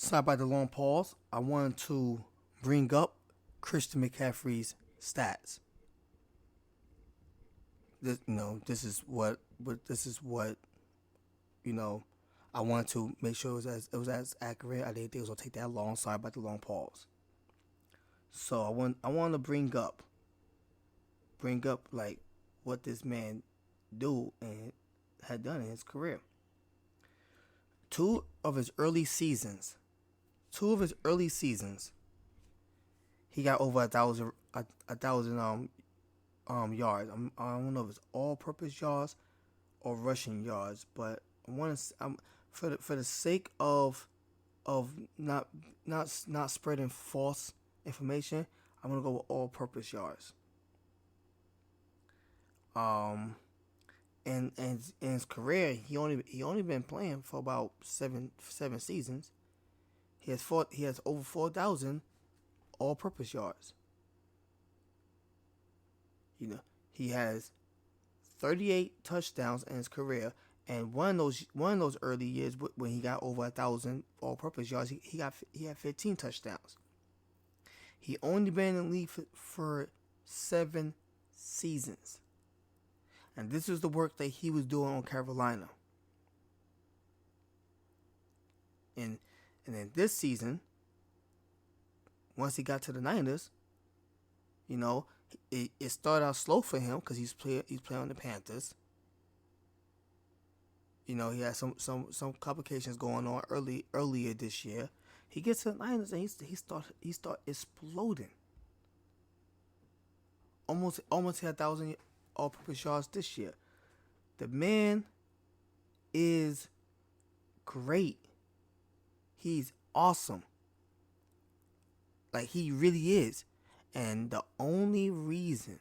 Sorry about the long pause. I wanted to bring up Christian McCaffrey's stats. This is what you know. I wanted to make sure it was as accurate. I didn't think it was gonna take that long. Sorry about the long pause. So I want to bring up like what this man do and had done in his career. Two of his early seasons, two of his early seasons, he got over a thousand yards. I don't know if it's all-purpose yards or rushing yards, but I want to. For the sake of not spreading false information, I'm gonna go with all-purpose yards. Um, and in his career, he only been playing for about seven seasons. He has over 4,000 all-purpose yards. He has 38 touchdowns in his career, and one of those early years when he got over 1,000 all-purpose yards, he had 15 touchdowns. He only been in the league for 7 seasons, and this is the work that he was doing on Carolina. And then this season, once he got to the Niners, you know, it started out slow for him because he's playing on the Panthers. He had some complications going on earlier this year. He gets to the Niners and he start exploding. Almost had 1,000 all-purpose yards this year. The man is great. He's awesome. Like, he really is. And the only reason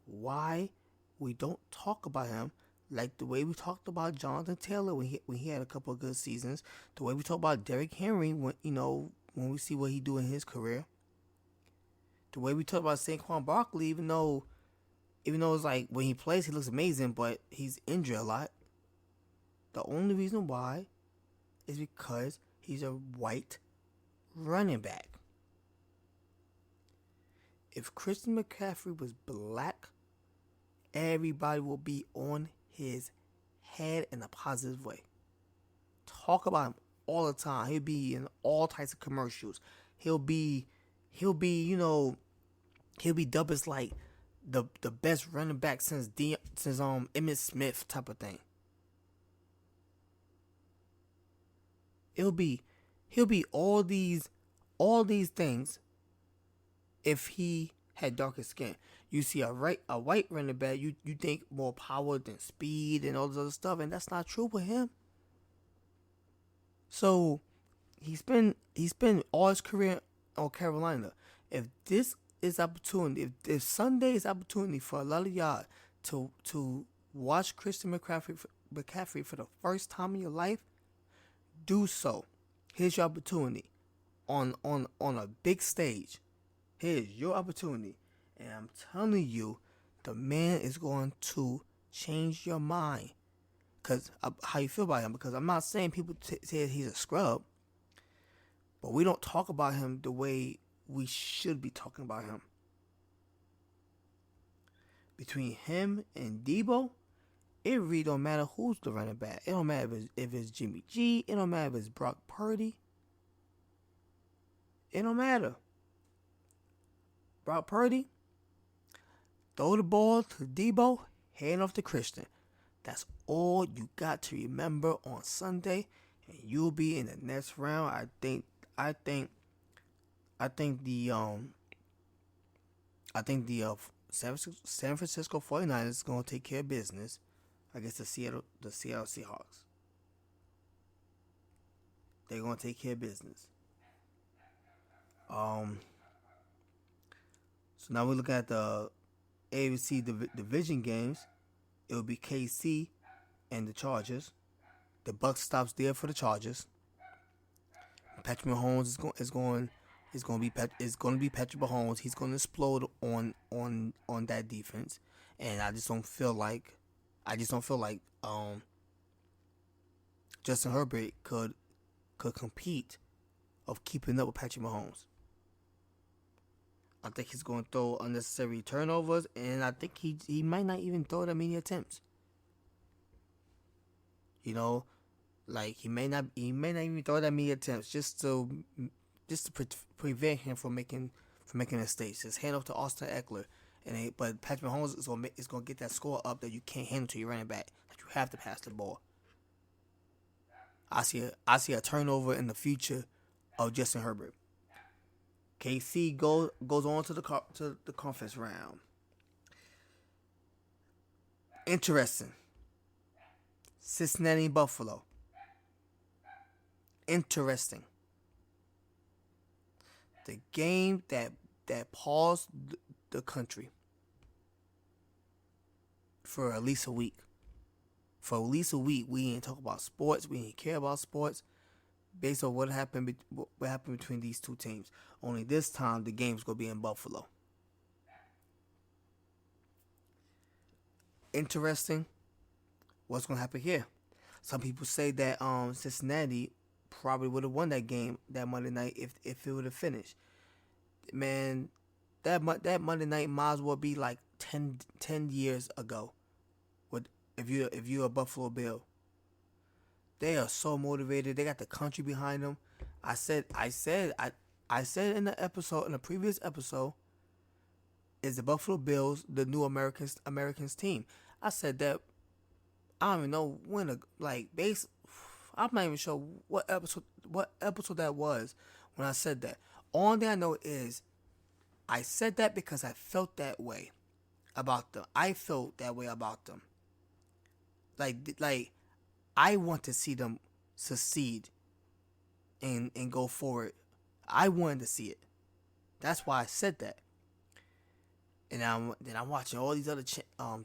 why we don't talk about him like the way we talked about Jonathan Taylor when he had a couple of good seasons, the way we talk about Derrick Henry when we see what he do in his career, the way we talk about Za-Quan Barkley, even though it's like when he plays he looks amazing, but he's injured a lot. The only reason why is because he's a white running back. If Christian McCaffrey was black, everybody will be on his head in a positive way. Talk about him all the time. He'll be in all types of commercials. He'll be dubbed as like the best running back since Emmitt Smith type of thing. He'll be all these things if he had darker skin. You see a white running back, you think more power than speed and all this other stuff, and that's not true with him. So he spent all his career on Carolina. If this is opportunity, if Sunday is opportunity for a lot of y'all to watch Christian McCaffrey for the first time in your life, do so. Here's your opportunity on a big stage. Here's your opportunity. And I'm telling you, the man is going to change your mind. Because how you feel about him. Because I'm not saying people say he's a scrub. But we don't talk about him the way we should be talking about him. Between him and Debo, it really don't matter who's the running back. It don't matter if it's Jimmy G. It don't matter if it's Brock Purdy. It don't matter. Brock Purdy, throw the ball to Debo, hand off to Christian. That's all you got to remember on Sunday, and you'll be in the next round. I think the San Francisco 49ers is gonna take care of business against the Seattle Seahawks. They're gonna take care of business. So now we're looking at the AFC division games. It will be KC and the Chargers. The Bucs stops there for the Chargers. Patrick Mahomes is going to be Patrick Mahomes. He's going to explode on that defense, and I just don't feel like Justin Herbert could compete of keeping up with Patrick Mahomes. I think he's going to throw unnecessary turnovers, and I think he might not even throw that many attempts. You know, like he may not even throw that many attempts just to prevent him from making mistakes. Just hand off to Austin Eckler, but Patrick Mahomes is gonna get that score up that you can't handle to your running back. That you have to pass the ball. I see a turnover in the future of Justin Herbert. KC goes on to the conference round. Interesting. Cincinnati, Buffalo. Interesting. The game that paused the country for at least a week. For at least a week, we didn't talk about sports. We didn't care about sports based on what happened between these two teams. Only this time, the game's going to be in Buffalo. Interesting. What's going to happen here? Some people say that Cincinnati probably would have won that game that Monday night if it would have finished. Man, that Monday night might as well be like 10 years ago. If you're a Buffalo Bill, they are so motivated. They got the country behind them. I said in the previous episode, is the Buffalo Bills the new Americans team? I said that. I don't even know when I'm not even sure what episode that was when I said that. All thing I know is I said that because I felt that way about them. I felt that way about them. Like I want to see them succeed and go forward. I wanted to see it. That's why I said that. And I'm watching all these other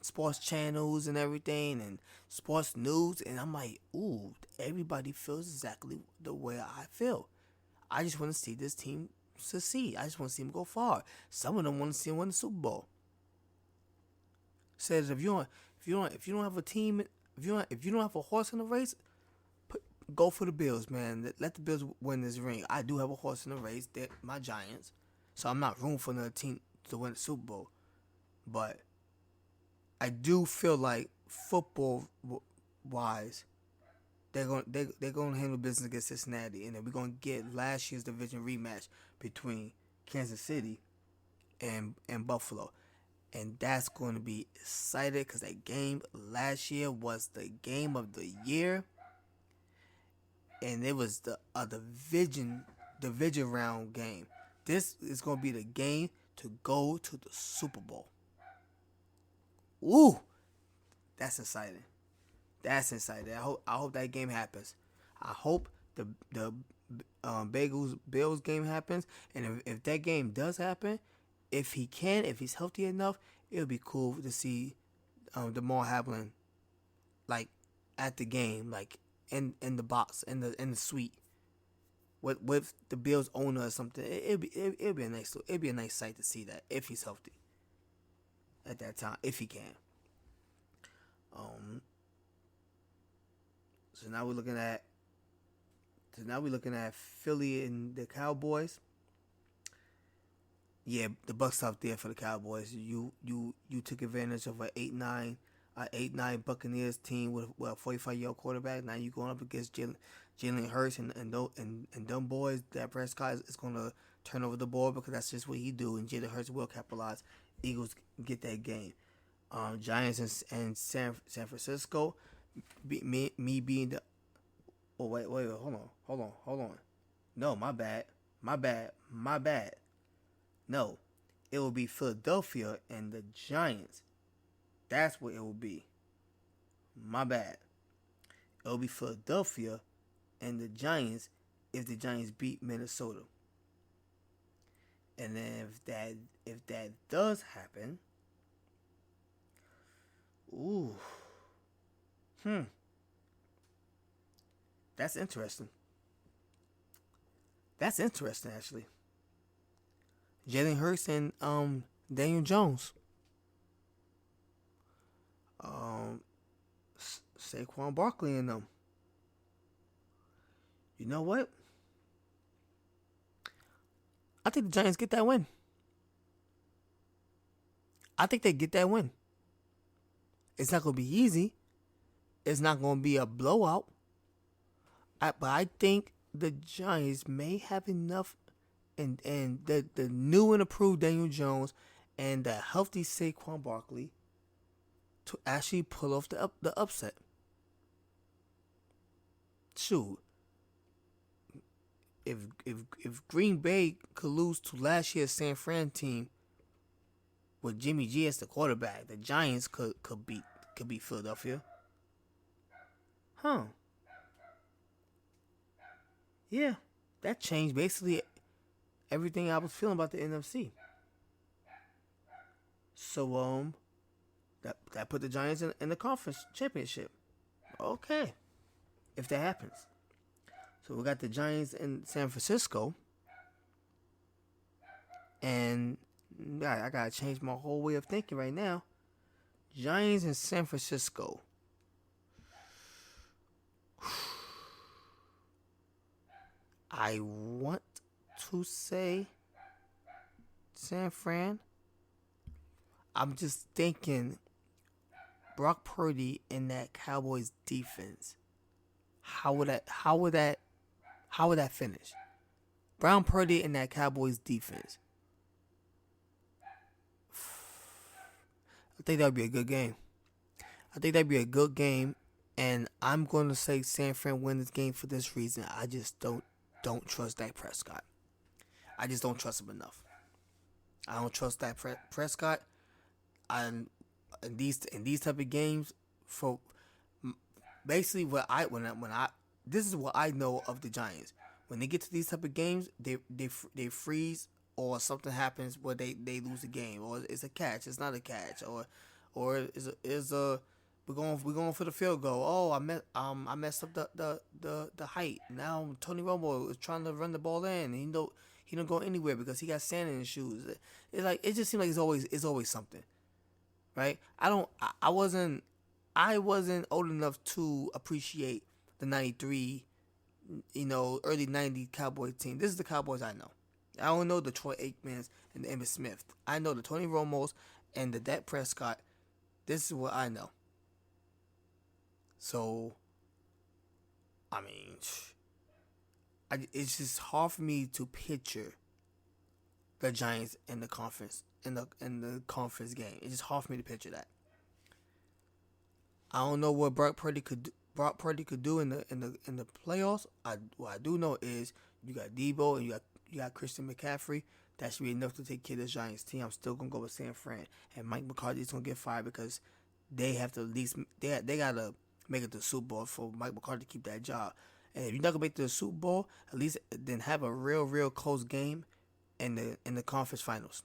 sports channels and everything and sports news, and I'm like, ooh, everybody feels exactly the way I feel. I just want to see this team succeed. I just want to see them go far. Some of them want to see them win the Super Bowl. Says if you don't have a team, if you don't have a horse in the race, go for the Bills, man. Let the Bills win this ring. I do have a horse in the race. They're my Giants, so I'm not rooting for another team to win the Super Bowl. But I do feel like football wise, they're going to handle business against Cincinnati, and then we're going to get last year's division rematch between Kansas City and Buffalo. And that's going to be exciting because that game last year was the game of the year. And it was a division round game. This is going to be the game to go to the Super Bowl. Ooh, that's exciting. That's exciting. I hope that game happens. I hope the Bills game happens. And if that game does happen, if he's healthy enough, it would be cool to see DeMar Hamlin like at the game, like in the box, in the suite with the Bills owner or something. It'd be a nice sight to see that if he's healthy at that time, if he can. So now we're looking at Philly and the Cowboys. Yeah, the buck stopped there for the Cowboys. You took advantage of an 8-9 Buccaneers team with a 45-year-old quarterback. Now you going up against Jalen Hurts and them boys. Dak Prescott is going to turn over the ball because that's just what he do, and Jalen Hurts will capitalize. Eagles get that game. Giants and San Francisco. Me being the. Oh wait, hold on. No, my bad. No, it will be Philadelphia and the Giants. That's what it will be. My bad. It will be Philadelphia and the Giants if the Giants beat Minnesota. And then if that does happen, ooh, that's interesting. That's interesting, actually. Jalen Hurts and Daniel Jones. Saquon Barkley and them. You know what? I think the Giants get that win. I think they get that win. It's not going to be easy. It's not going to be a blowout. But I think the Giants may have enough, and the new and improved Daniel Jones and the healthy Za-Quan Barkley to actually pull off the upset. Shoot, if Green Bay could lose to last year's San Fran team with Jimmy G as the quarterback, the Giants could beat Philadelphia. Huh. Yeah, that changed basically everything I was feeling about the NFC. So that put the Giants in the conference championship. Okay, if that happens. So we got the Giants in San Francisco, and I gotta change my whole way of thinking right now. Giants in San Francisco. I want to say San Fran. I'm just thinking Brock Purdy in that Cowboys defense. How would that finish? Brown Purdy in that Cowboys defense. I think that would be a good game. And I'm going to say San Fran win this game for this reason. I just don't trust Dak Prescott. I just don't trust him enough. I don't trust Dak Prescott. In these type of games, for basically this is what I know of the Giants. When they get to these type of games, they freeze, or something happens where they lose the game, or it's a catch, it's not a catch, or is a we're going for the field goal. Oh, I messed up the height. Now Tony Romo is trying to run the ball in, and he don't go anywhere because he got sand in his shoes. It just seems like it's always something, right? I wasn't old enough to appreciate the '93, early '90s Cowboys team. This is the Cowboys I know. I don't know the Troy Aikmans and the Emmitt Smith. I know the Tony Romos and the Dak Prescott. This is what I know. So, I mean, it's just hard for me to picture the Giants in the conference game. It's just hard for me to picture that. I don't know what Brock Purdy could do in the playoffs. What I do know is you got Debo and you got Christian McCaffrey. That should be enough to take care of the Giants team. I'm still gonna go with San Fran, and Mike McCarthy's gonna get fired because they have to at least they gotta make it to the Super Bowl for Mike McCarthy to keep that job. And if you're not gonna make it to the Super Bowl, at least then have a real close game in the conference finals.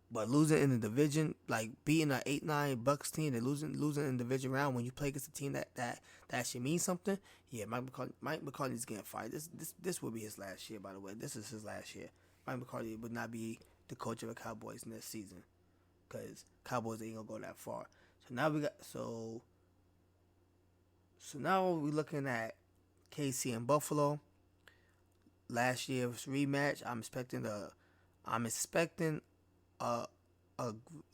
But losing in the division, like beating an 8-9 Bucks team, and losing in the division round when you play against a team that actually means something, yeah, Mike McCarthy's getting fired. This will be his last year, by the way. This is his last year. Mike McCarthy would not be the coach of the Cowboys next season, because Cowboys ain't gonna go that far. So now we're looking at KC and Buffalo. Last year's rematch. I'm expecting a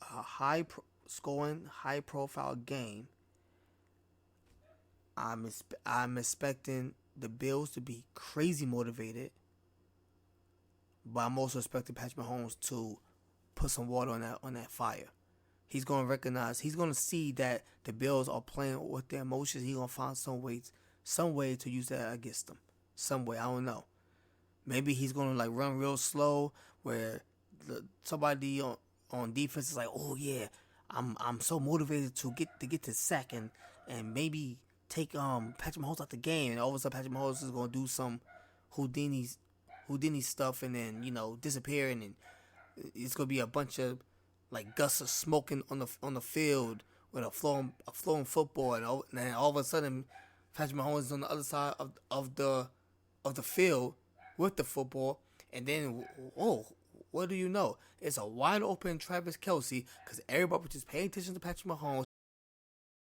high scoring, high profile game. I'm expecting the Bills to be crazy motivated, but I'm also expecting Patrick Mahomes to put some water on that fire. He's gonna recognize. He's gonna see that the Bills are playing with their emotions. He's gonna find some way to use that against them. Some way, I don't know. Maybe he's gonna run real slow, where somebody on defense is like, oh yeah, I'm so motivated to get to sack and maybe take Patrick Mahomes out the game, and all of a sudden Patrick Mahomes is gonna do some Houdini stuff and then disappear, and then it's gonna be a bunch of gusts of smoking on the field with a flowing football, and then all of a sudden Patrick Mahomes is on the other side of the field with the football, and then what do you know? It's a wide open Travis Kelce, because everybody was just paying attention to Patrick Mahomes,